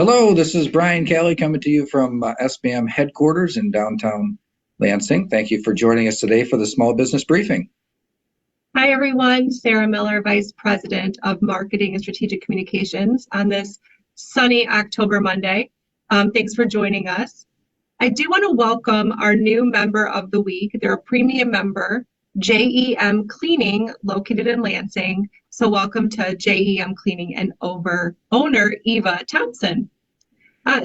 Hello, this is Brian Calley coming to you from SBM headquarters in downtown Lansing. Thank you for joining us today for the Small Business Briefing. Hi, everyone. Sarah Miller, Vice President of Marketing and Strategic Communications on this sunny October Monday. Thanks for joining us. I do want to welcome our new member of the week. They're a premium member, JEM Cleaning, located in Lansing. So welcome to JEM Cleaning and owner Eva Thompson.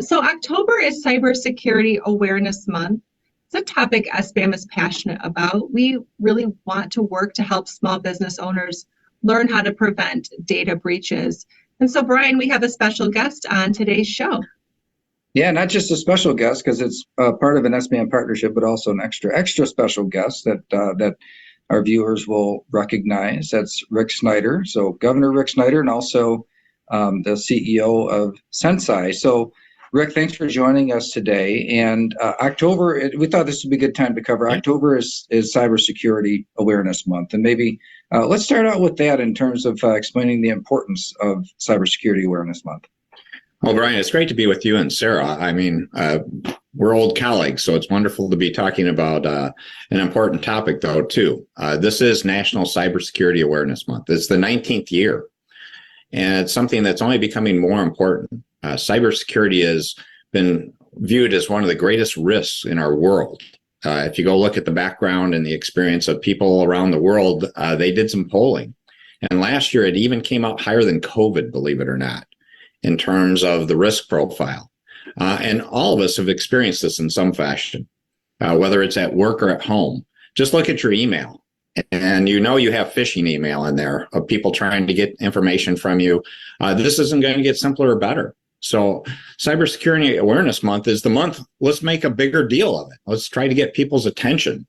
So October is Cybersecurity Awareness Month. It's a topic SBM is passionate about. We really want to work to help small business owners learn how to prevent data breaches. And so, Brian, we have a special guest on today's show. Yeah, not just a special guest because it's part of an SBM partnership, but also an extra special guest that our viewers will recognize. That's Rick Snyder. So Governor Rick Snyder, and also the CEO of SensCy. So Rick, thanks for joining us today. And October, we thought this would be a good time to cover. October is Cybersecurity Awareness Month. And maybe let's start out with that in terms of explaining the importance of Cybersecurity Awareness Month. Well, Brian, it's great to be with you and Sarah. I mean, we're old colleagues, so it's wonderful to be talking about an important topic, though, too. This is National Cybersecurity Awareness Month. It's the 19th year, and it's something that's only becoming more important. Cybersecurity has been viewed as one of the greatest risks in our world. If you go look at the background and the experience of people around the world, they did some polling. And last year, it even came out higher than COVID, believe it or not, in terms of the risk profile. And all of us have experienced this in some fashion, whether it's at work or at home. Just look at your email, and you know you have phishing email in there of people trying to get information from you. This isn't going to get simpler or better. So Cybersecurity Awareness Month is the month. Let's make a bigger deal of it. Let's try to get people's attention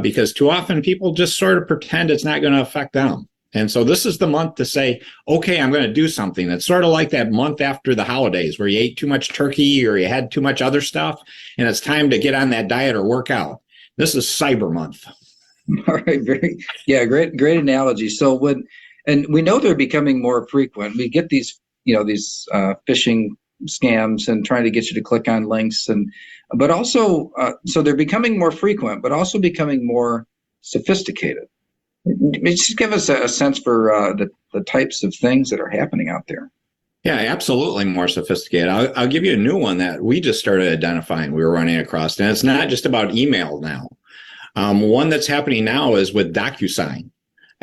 because too often people just sort of pretend it's not going to affect them. And so this is the month to say, okay, I'm going to do something. It's sort of like that month after the holidays where you ate too much turkey or you had too much other stuff, and it's time to get on that diet or work out. This is Cyber Month. All right, great analogy. So and we know they're becoming more frequent. We get these phishing scams and trying to get you to click on links, but also so they're becoming more frequent, but also becoming more sophisticated. Just give us a sense for the types of things that are happening out there. Yeah, absolutely more sophisticated. I'll give you a new one that we just started identifying. We were running across, and it's not just about email now. One that's happening now is with DocuSign.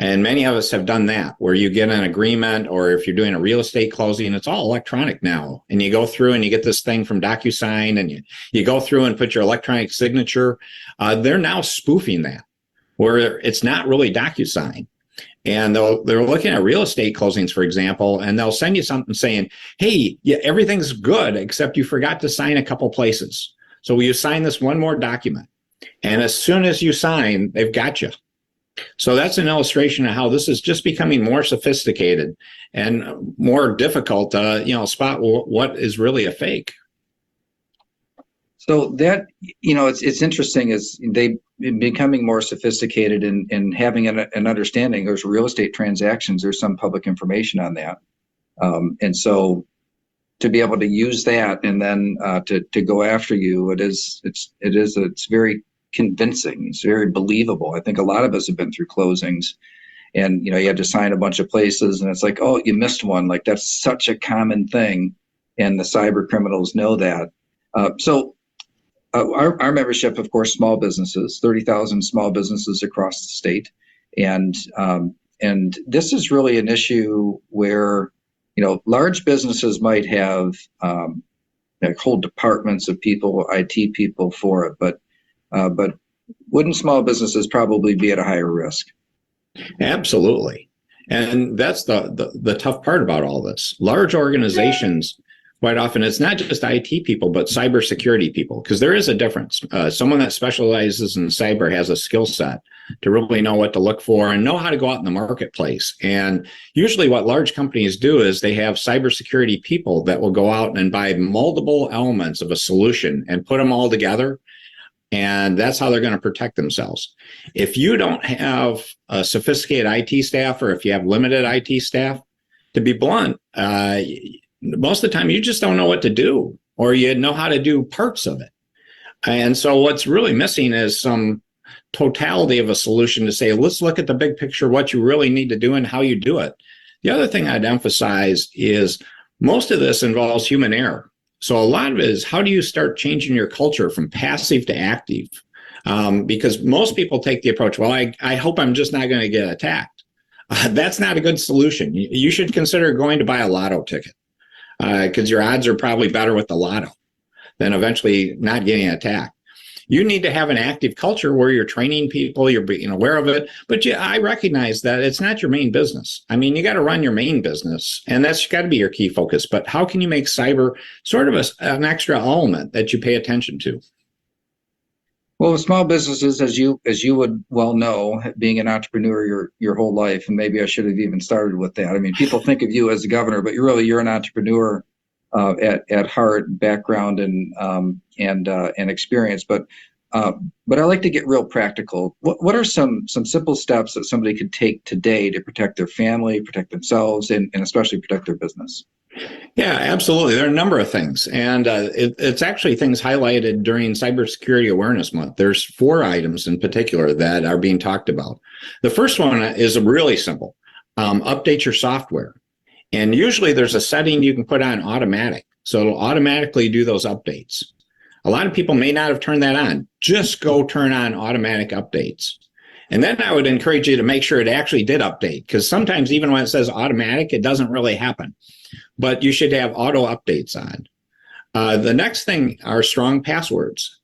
And many of us have done that, where you get an agreement, or if you're doing a real estate closing, it's all electronic now. And you go through and you get this thing from DocuSign, and you go through and put your electronic signature. They're now spoofing that, where it's not really DocuSign. And they're looking at real estate closings, for example, and they'll send you something saying, hey, yeah, everything's good, except you forgot to sign a couple places. So will you sign this one more document? And as soon as you sign, they've got you. So that's an illustration of how this is just becoming more sophisticated and more difficult to, spot what is really a fake. So that, it's interesting is they becoming more sophisticated and having an understanding. There's real estate transactions. There's some public information on that. And so to be able to use that and then to go after you, it's very convincing. It's very believable. I think a lot of us have been through closings, and you had to sign a bunch of places, and it's like, oh, you missed one. Like, that's such a common thing, and the cyber criminals know that. So our membership, of course, small businesses, 30,000 small businesses across the state, and this is really an issue where large businesses might have whole departments of people, IT people for it, but wouldn't small businesses probably be at a higher risk? Absolutely. And that's the tough part about all this. Large organizations, quite often, it's not just IT people, but cybersecurity people, because there is a difference. Someone that specializes in cyber has a skill set to really know what to look for and know how to go out in the marketplace. And usually what large companies do is they have cybersecurity people that will go out and buy multiple elements of a solution and put them all together. And that's how they're going to protect themselves. If you don't have a sophisticated IT staff, or if you have limited IT staff, to be blunt, most of the time you just don't know what to do, or you know how to do parts of it. And so what's really missing is some totality of a solution to say, let's look at the big picture, what you really need to do and how you do it. The other thing I'd emphasize is most of this involves human error. So a lot of it is, how do you start changing your culture from passive to active? Because most people take the approach, well, I hope I'm just not going to get attacked. That's not a good solution. You should consider going to buy a lotto ticket, because your odds are probably better with the lotto than eventually not getting attacked. You need to have an active culture where you're training people, you're being aware of it. But I recognize that it's not your main business. I mean, you got to run your main business, and that's got to be your key focus. But how can you make cyber sort of an extra element that you pay attention to? Well, with small businesses, as you would well know, being an entrepreneur your whole life, and maybe I should have even started with that. I mean, people think of you as a governor, but you're an entrepreneur at heart, background, and experience. But I like to get real practical. What are some simple steps that somebody could take today to protect their family, protect themselves, and especially protect their business? Yeah, absolutely. There are a number of things. And it's actually things highlighted during Cybersecurity Awareness Month. There's 4 items in particular that are being talked about. The first one is really simple. Update your software. And usually there's a setting you can put on automatic. So it'll automatically do those updates. A lot of people may not have turned that on. Just go turn on automatic updates. And then I would encourage you to make sure it actually did update, because sometimes even when it says automatic, it doesn't really happen. But you should have auto updates on. The next thing are strong passwords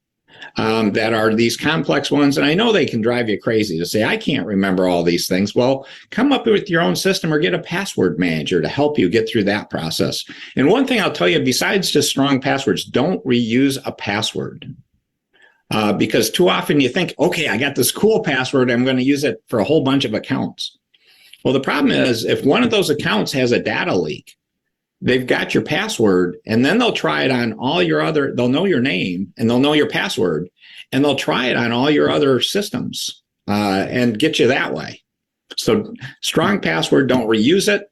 that are these complex ones. And I know they can drive you crazy to say, I can't remember all these things. Well, come up with your own system or get a password manager to help you get through that process. And one thing I'll tell you, besides just strong passwords, don't reuse a password. Because too often you think, okay, I got this cool password, I'm going to use it for a whole bunch of accounts. Well, the problem is if one of those accounts has a data leak, they've got your password, and then they'll try it on all your other, they'll know your name and they'll know your password, and they'll try it on all your other systems and get you that way. So strong password, don't reuse it.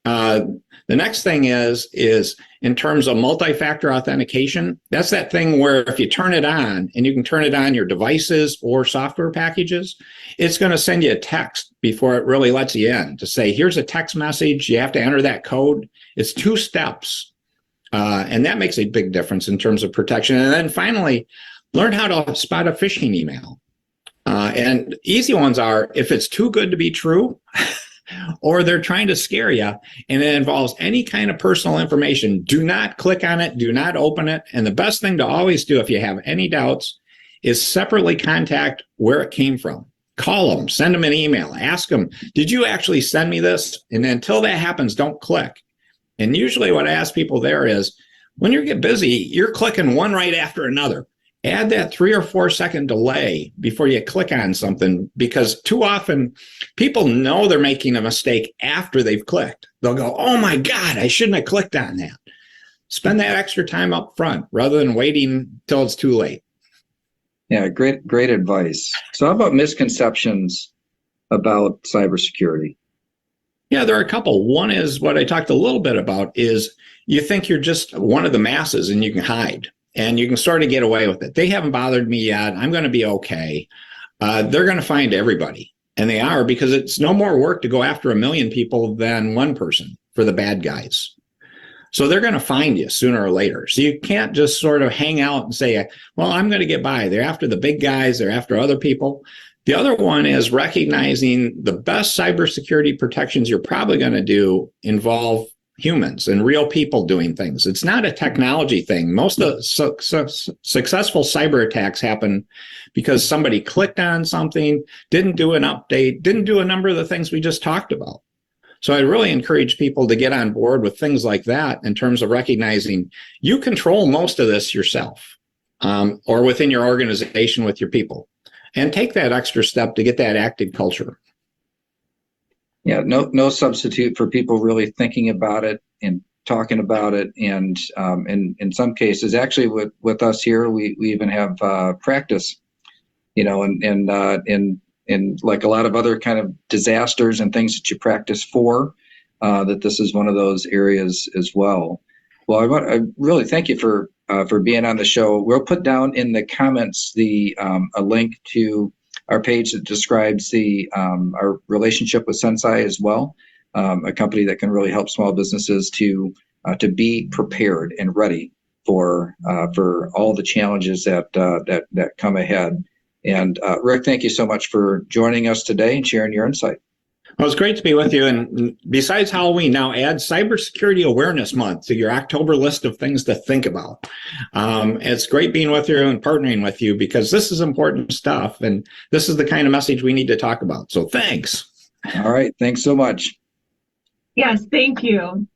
The next thing is in terms of multi-factor authentication, that's that thing where if you turn it on, and you can turn it on your devices or software packages, it's going to send you a text before it really lets you in to say, here's a text message, you have to enter that code. It's 2 steps. And that makes a big difference in terms of protection. And then finally, learn how to spot a phishing email. And easy ones are, if it's too good to be true, or they're trying to scare you, and it involves any kind of personal information, do not click on it, do not open it. And the best thing to always do if you have any doubts is separately contact where it came from. Call them, send them an email, ask them, did you actually send me this? And until that happens, don't click. And usually what I ask people there is, when you get busy, you're clicking one right after another. Add that 3 or 4 second delay before you click on something, because too often people know they're making a mistake after they've clicked. They'll go, oh my God, I shouldn't have clicked on that. Spend that extra time up front rather than waiting till it's too late. Yeah, great advice. So how about misconceptions about cybersecurity? Yeah, there are a couple. One is what I talked a little bit about, is you think you're just one of the masses and you can hide. And you can sort of get away with it. They haven't bothered me yet. I'm going to be okay. They're going to find everybody. And they are, because it's no more work to go after 1 million people than one person for the bad guys. So they're going to find you sooner or later. So you can't just sort of hang out and say, well, I'm going to get by. They're after the big guys. They're after other people. The other one is recognizing the best cybersecurity protections you're probably going to do involve humans and real people doing things. It's not a technology thing. Most of the successful cyber attacks happen because somebody clicked on something, didn't do an update, didn't do a number of the things we just talked about. So I really encourage people to get on board with things like that in terms of recognizing you control most of this yourself, or within your organization with your people, and take that extra step to get that active culture. Yeah, no substitute for people really thinking about it and talking about it. And in some cases, actually with us here, we even have practice, and like a lot of other kind of disasters and things that you practice for. that this is one of those areas as well. Well, I really thank you for being on the show. We'll put down in the comments a link to our page that describes our relationship with SensCy as well, a company that can really help small businesses to be prepared and ready for all the challenges that come ahead. And Rick, thank you so much for joining us today and sharing your insight. Well, it's great to be with you. And besides Halloween, now add Cybersecurity Awareness Month to your October list of things to think about. It's great being with you and partnering with you because this is important stuff. And this is the kind of message we need to talk about. So thanks. All right. Thanks so much. Yes, thank you.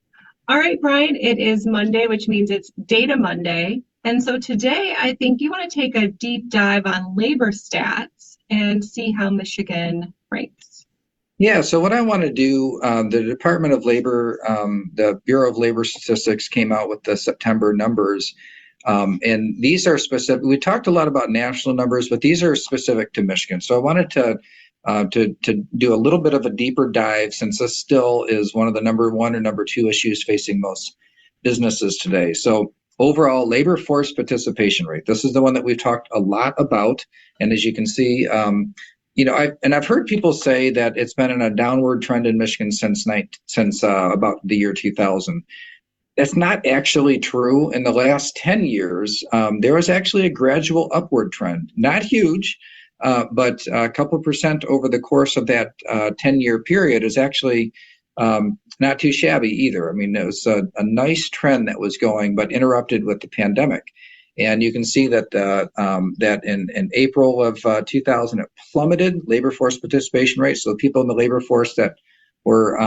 All right, Brian, it is Monday, which means it's Data Monday. And so today, I think you want to take a deep dive on labor stats and see how Michigan ranks. Yeah, so what I want to do, the Department of Labor, the Bureau of Labor Statistics came out with the September numbers. And these are specific. We talked a lot about national numbers, but these are specific to Michigan. So I wanted to do a little bit of a deeper dive, since this still is one of the number one or number two issues facing most businesses today. So overall labor force participation rate, this is the one that we've talked a lot about. And as you can see, I've heard people say that it's been in a downward trend in Michigan since about the year 2000. That's not actually true. In the last 10 years, there was actually a gradual upward trend, not huge, but a couple percent over the course of that 10-year period is actually not too shabby either. I mean, it was a nice trend that was going, but interrupted with the pandemic. And you can see that that in April of 2000, it plummeted, labor force participation rate. So people in the labor force that were,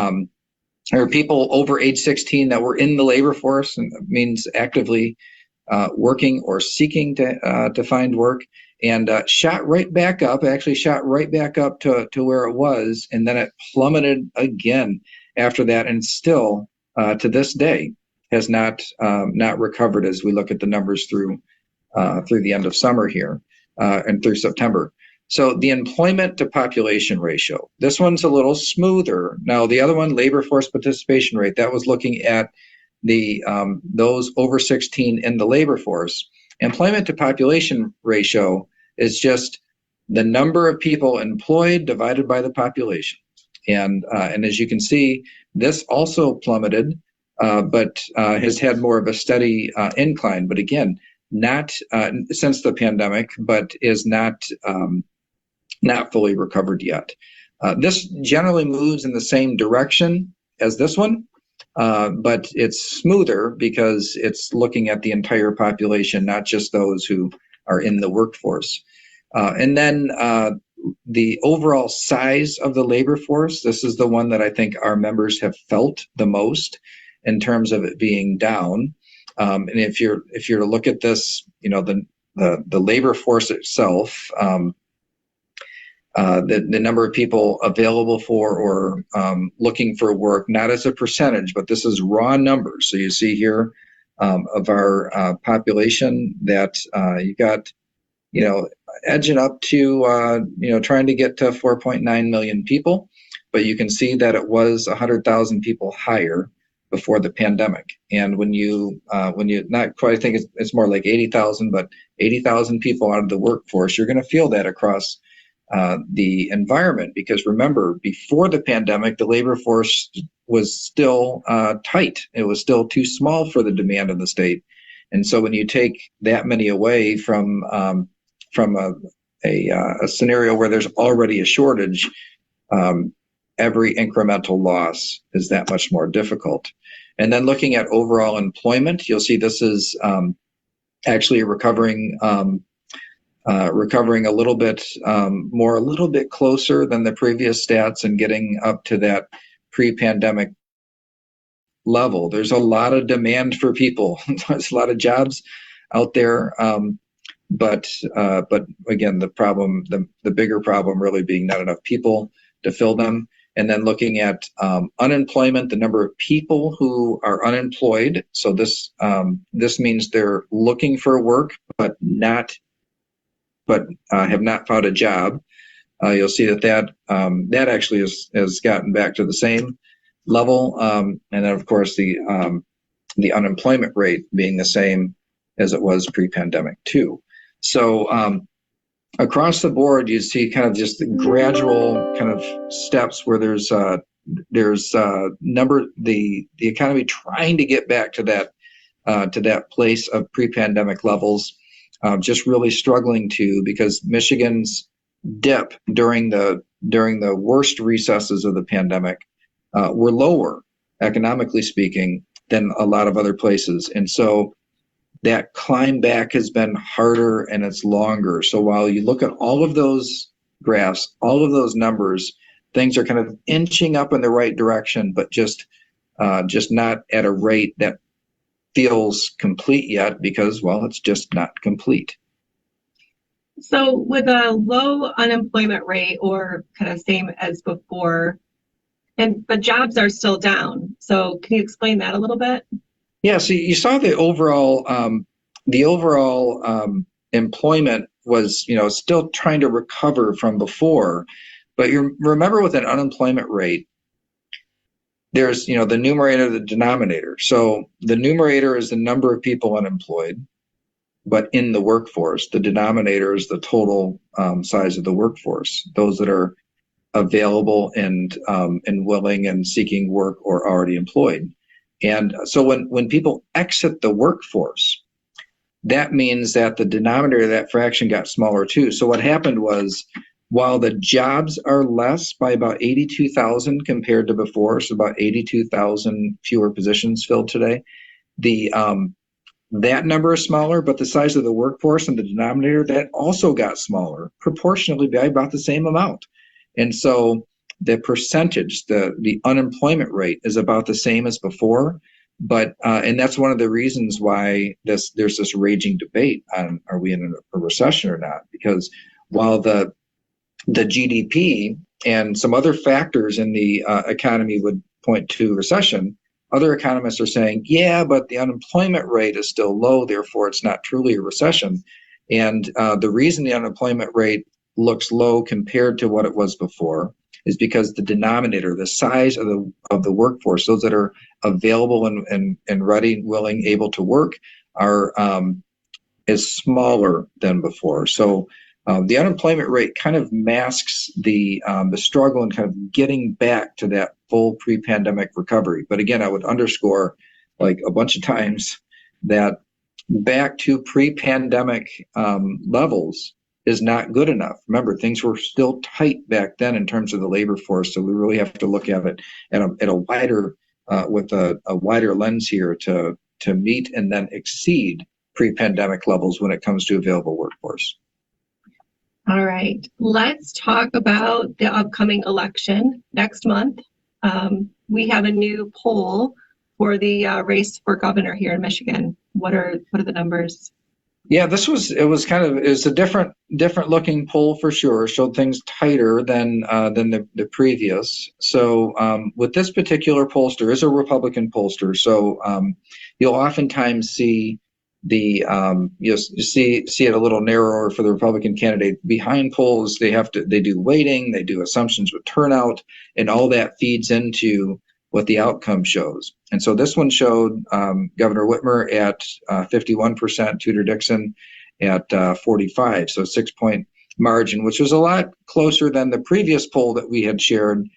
or people over age 16 that were in the labor force, and means actively working or seeking to find work, and shot right back up, to where it was. And then it plummeted again after that. And still to this day, has not recovered as we look at the numbers through the end of summer here and through September. So the employment to population ratio, this one's a little smoother. Now the other one, labor force participation rate, that was looking at the those over 16 in the labor force. Employment to population ratio is just the number of people employed divided by the population. And as you can see, this also plummeted. But has had more of a steady incline. But again, not since the pandemic, but is not fully recovered yet. This generally moves in the same direction as this one, but it's smoother because it's looking at the entire population, not just those who are in the workforce. And then the overall size of the labor force, this is the one that I think our members have felt the most, in terms of it being down. And if you're to look at this, the labor force itself, the number of people available for or looking for work, not as a percentage, but this is raw numbers. So you see here of our population that you got, edging up to, trying to get to 4.9 million people. But you can see that it was 100,000 people higher before the pandemic. And when you not quite, I think it's more like 80,000, but 80,000 people out of the workforce, you're going to feel that across the environment. Because remember, before the pandemic, the labor force was still tight. It was still too small for the demand of the state. And so when you take that many away from a scenario where there's already a shortage, every incremental loss is that much more difficult. And then looking at overall employment, you'll see this is actually recovering a little bit more, a little bit closer than the previous stats and getting up to that pre-pandemic level. There's a lot of demand for people. There's a lot of jobs out there. But again, the bigger problem really being not enough people to fill them. And then looking at unemployment, the number of people who are unemployed. So this means they're looking for work, but have not found a job. You'll see that actually has gotten back to the same level, and then of course the unemployment rate being the same as it was pre-pandemic too. So across the board, you see kind of just the gradual kind of steps where there's the economy trying to get back to that place of pre-pandemic levels, just really struggling to, because Michigan's dip during the worst recesses of the pandemic were lower, economically speaking, than a lot of other places. And so that climb back has been harder and it's longer. So while you look at all of those graphs, all of those numbers, things are kind of inching up in the right direction, but just not at a rate that feels complete yet, because, well, it's just not complete. So with a low unemployment rate, or kind of same as before, but jobs are still down. So can you explain that a little bit? Yeah, so you saw the overall employment was, still trying to recover from before, but you remember with an unemployment rate, there's, the numerator, the denominator. So the numerator is the number of people unemployed, but in the workforce. The denominator is the total size of the workforce, those that are available and willing and seeking work or already employed. And so when people exit the workforce, that means that the denominator of that fraction got smaller too. So what happened was, while the jobs are less by about 82,000 compared to before, so about 82,000 fewer positions filled today, that number is smaller, but the size of the workforce and the denominator, that also got smaller, proportionally by about the same amount. And so the percentage, the unemployment rate is about the same as before, but and that's one of the reasons why there's this raging debate on, are we in a recession or not? Because while the GDP and some other factors in the economy would point to recession, other economists are saying, yeah, but the unemployment rate is still low, therefore it's not truly a recession. And the reason the unemployment rate looks low compared to what it was before is because the denominator, the size of the workforce, those that are available and ready, willing, able to work, is smaller than before. So the unemployment rate kind of masks the struggle in kind of getting back to that full pre-pandemic recovery. But again, I would underscore, like a bunch of times, that back to pre-pandemic levels is not good enough. Remember, things were still tight back then in terms of the labor force, so we really have to look at it at a wider with a wider lens here to meet and then exceed pre-pandemic levels when it comes to available workforce. All right, let's talk about the upcoming election next month. We have a new poll for the race for governor here in Michigan. What are the numbers? Yeah, it was a different looking poll for sure. Showed things tighter than the previous. So with this particular pollster, is a Republican pollster. So you'll oftentimes see you'll see it a little narrower for the Republican candidate. Behind polls, they do weighting, they do assumptions with turnout, and all that feeds into what the outcome shows. And so this one showed Governor Whitmer at 51%, Tudor Dixon at 45, so 6-point margin, which was a lot closer than the previous poll that we had shared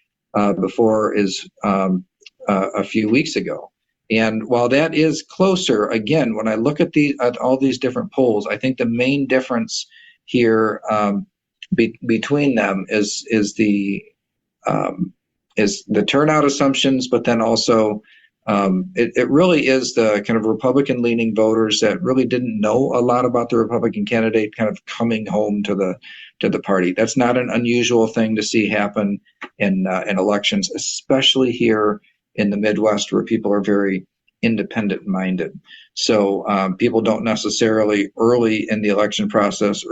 before is a few weeks ago. And while that is closer, again, when I look at all these different polls, I think the main difference here between them is the turnout assumptions, but then also it really is the kind of Republican-leaning voters that really didn't know a lot about the Republican candidate kind of coming home to the party. That's not an unusual thing to see happen in elections, especially here in the Midwest, where people are very independent-minded. So people don't necessarily early in the election process,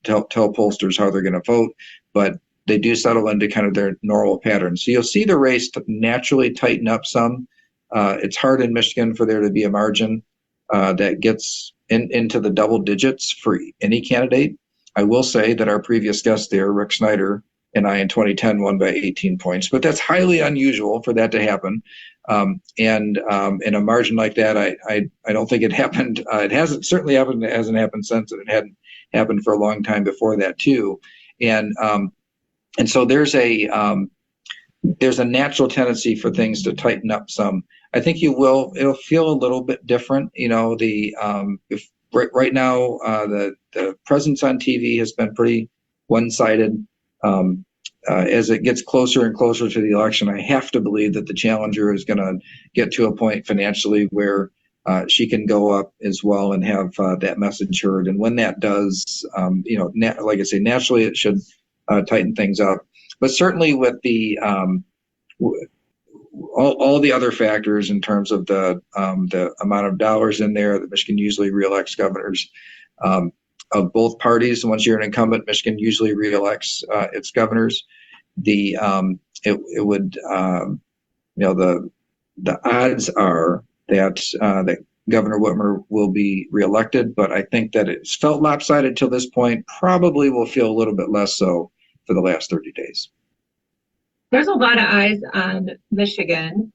tell pollsters how they're going to vote, but they do settle into kind of their normal patterns. So you'll see the race naturally tighten up some. It's hard in Michigan for there to be a margin that gets into the double digits for any candidate. I will say that our previous guest there, Rick Snyder, and I in 2010 won by 18 points. But that's highly unusual for that to happen. And in a margin like that, I don't think it happened. It hasn't certainly happened. It hasn't happened since, and it hadn't happened for a long time before that too. And so there's a natural tendency for things to tighten up some. I think it'll feel a little bit different. If right now the presence on TV has been pretty one-sided. As it gets closer and closer to the election, I have to believe that the challenger is going to get to a point financially where she can go up as well and have that message heard. And when that does, like I say, naturally it should tighten things up. But certainly with the all the other factors in terms of the amount of dollars in there that Michigan usually reelects governors of both parties. Once you're an incumbent, Michigan usually reelects its governors. The odds are that Governor Whitmer will be reelected, but I think that it's felt lopsided till this point. Probably will feel a little bit less so for the last 30 days. There's a lot of eyes on Michigan.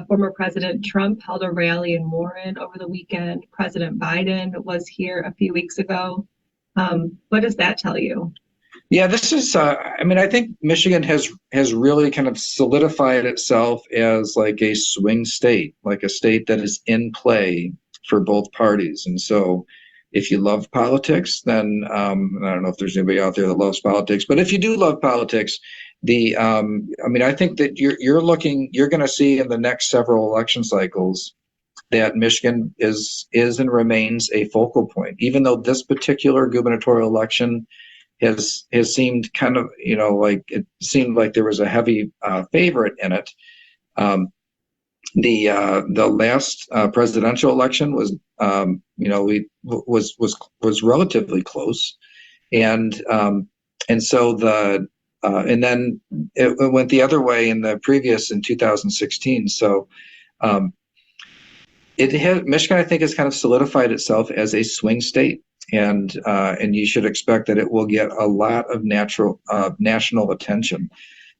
Former President Trump held a rally in Warren over the weekend. President Biden was here a few weeks ago. What does that tell you? Yeah, this is, I think Michigan has really kind of solidified itself as like a swing state, like a state that is in play for both parties. And so if you love politics, then I don't know if there's anybody out there that loves politics, but if you do love politics, I think that you're going to see in the next several election cycles that Michigan is and remains a focal point, even though this particular gubernatorial election has seemed kind of, like it seemed like there was a heavy favorite in it. The last presidential election was relatively close, and so and then it went the other way in 2016. So Michigan, I think, has kind of solidified itself as a swing state, and you should expect that it will get a lot of national attention.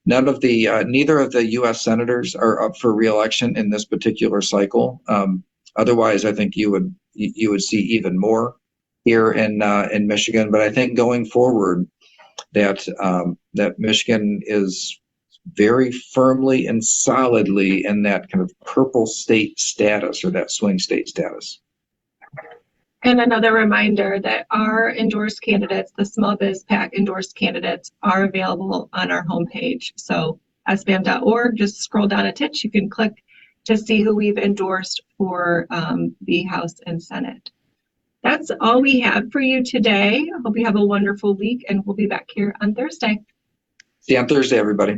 Neither of the U.S. senators are up for re-election in this particular cycle. Otherwise, I think you would see even more here in Michigan. But I think going forward, that Michigan is very firmly and solidly in that kind of purple state status, or that swing state status. And another reminder that our endorsed candidates, the Small Biz PAC endorsed candidates, are available on our homepage. So sbam.org, just scroll down a titch, you can click to see who we've endorsed for the House and Senate. That's all we have for you today. I hope you have a wonderful week, and we'll be back here on Thursday. See you on Thursday, everybody.